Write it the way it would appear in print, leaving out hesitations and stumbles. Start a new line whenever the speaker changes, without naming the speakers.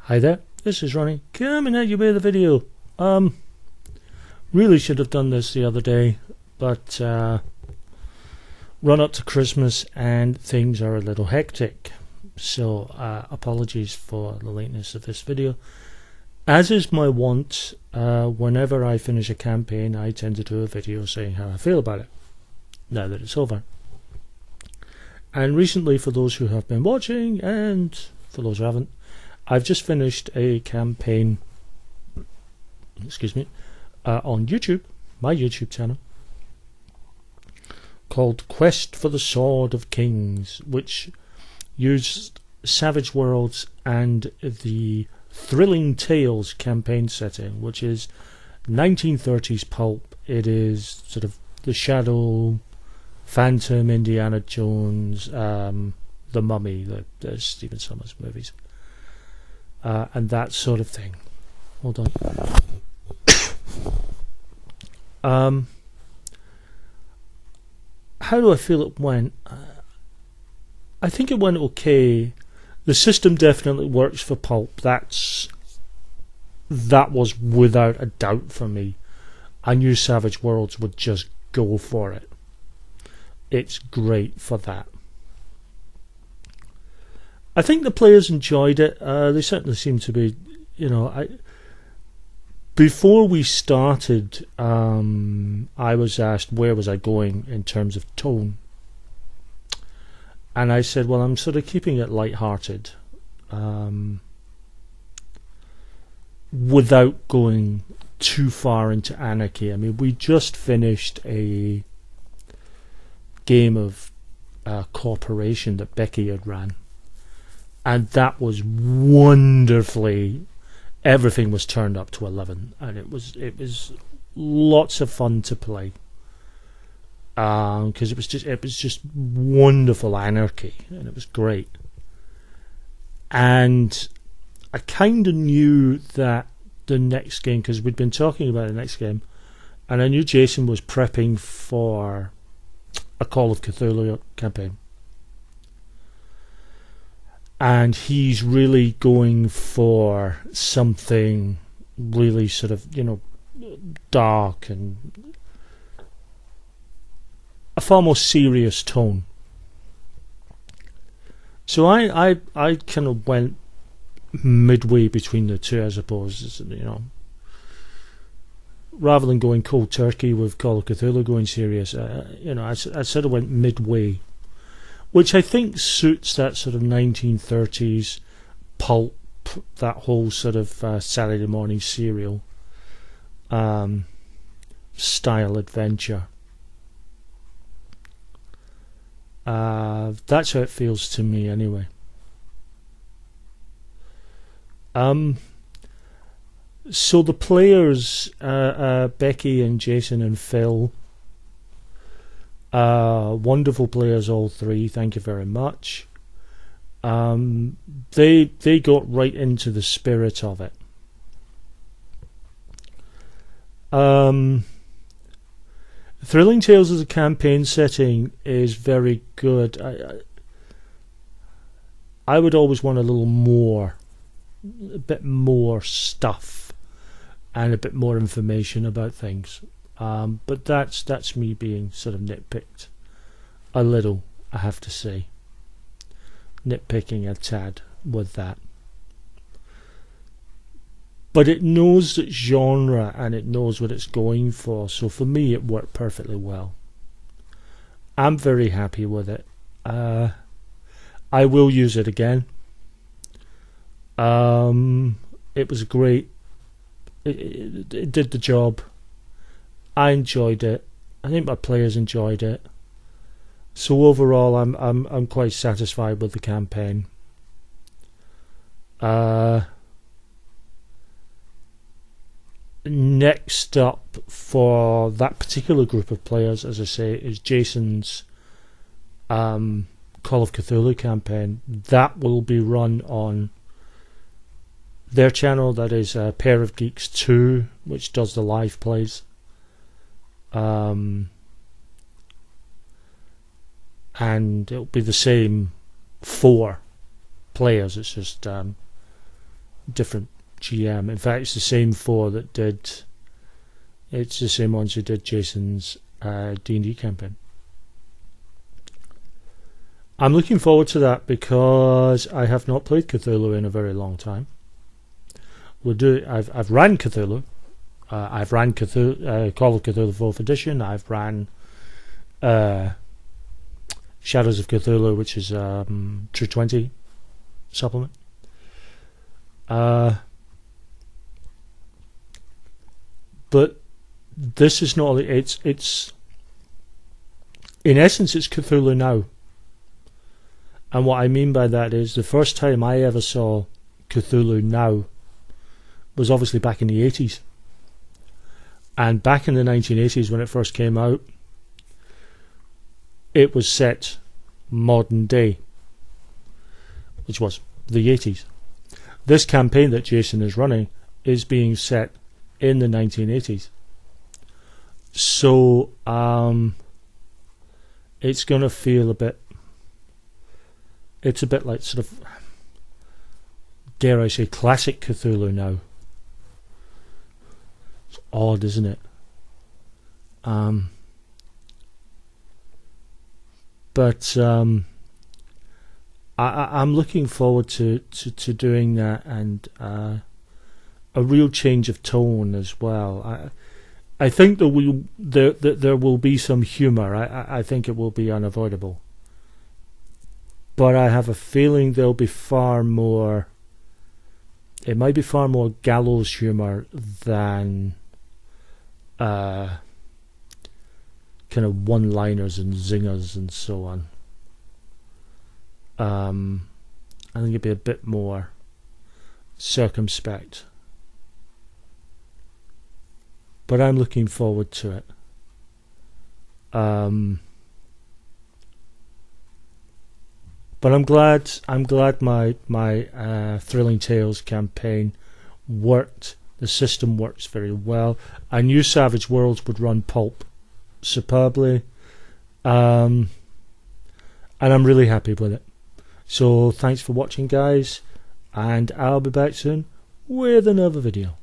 Hi there, this is Ronnie coming at you with a video. Really should have done this the other day, but run up to Christmas and things are a little hectic. So apologies for the lateness of this video. As is my wont, whenever I finish a campaign, I tend to do a video saying how I feel about it, now that it's over. And recently, for those who have been watching, and for those who haven't, I've just finished a campaign, on YouTube, my YouTube channel, called Quest for the Sword of Kings, which used Savage Worlds and the Thrilling Tales campaign setting, which is 1930s pulp. It is sort of the Shadow, Phantom, Indiana Jones, The Mummy, the Stephen Sommers movies. And that sort of thing. Hold on. How do I feel it went? I think it went okay. The system definitely works for pulp. That was without a doubt for me. I knew Savage Worlds would just go for it. It's great for that. I think the players enjoyed it. They certainly seem to be, before we started, I was asked where was I going in terms of tone. And I said, well, I'm sort of keeping it light-hearted, without going too far into anarchy. I mean, we just finished a game of Corporation that Becky had ran. And that was wonderfully, everything was turned up to 11, and it was lots of fun to play, because it was just wonderful anarchy, and it was great. And I kind of knew that the next game, because we'd been talking about the next game, and I knew Jason was prepping for a Call of Cthulhu campaign. And he's really going for something really sort of, dark and a far more serious tone. So I kind of went midway between the two, I suppose. Rather than going cold turkey with Call of Cthulhu going serious, I sort of went midway, which I think suits that sort of 1930s pulp, that whole sort of Saturday morning serial style adventure. That's how it feels to me anyway. So the players, Becky and Jason and Phil, wonderful players, all three. Thank you very much. They got right into the spirit of it. Thrilling Tales as a campaign setting is very good. I would always want a bit more stuff and a bit more information about things. But that's me being sort of nitpicked a little, I have to say. Nitpicking a tad with that. But it knows its genre and it knows what it's going for, so for me it worked perfectly well. I'm very happy with it. I will use it again. It was great. It did the job. I enjoyed it. I think my players enjoyed it. So overall, I'm quite satisfied with the campaign. Next up for that particular group of players, as I say, is Jason's Call of Cthulhu campaign. That will be run on their channel. That is Pair of Geeks 2, which does the live plays. And it'll be the same 4 players. It's just different GM. In fact, it's the same four that did. It's the same ones who did Jason's D&D campaign. I'm looking forward to that because I have not played Cthulhu in a very long time. I've ran Cthulhu. I've ran Cthulhu, Call of Cthulhu 4th edition. I've ran Shadows of Cthulhu, which is True 20 supplement. But this is not. It's in essence, it's Cthulhu Now. And what I mean by that is the first time I ever saw Cthulhu Now was obviously back in the 80s. And back in the 1980s when it first came out, it was set modern day, which was the 80s. This campaign that Jason is running is being set in the 1980s. So it's going to feel a bit, it's a bit like sort of, dare I say, classic Cthulhu Now. It's odd, isn't it? But I'm looking forward to doing that, and a real change of tone as well. I think there will be some humour. I think it will be unavoidable. But I have a feeling there'll be far more. It might be far more gallows humour than kind of one-liners and zingers and so on. I think it'd be a bit more circumspect. But I'm looking forward to it. But I'm glad my Thrilling Tales campaign worked. The system works very well. I knew Savage Worlds would run pulp superbly, and I'm really happy with it. So thanks for watching, guys, and I'll be back soon with another video.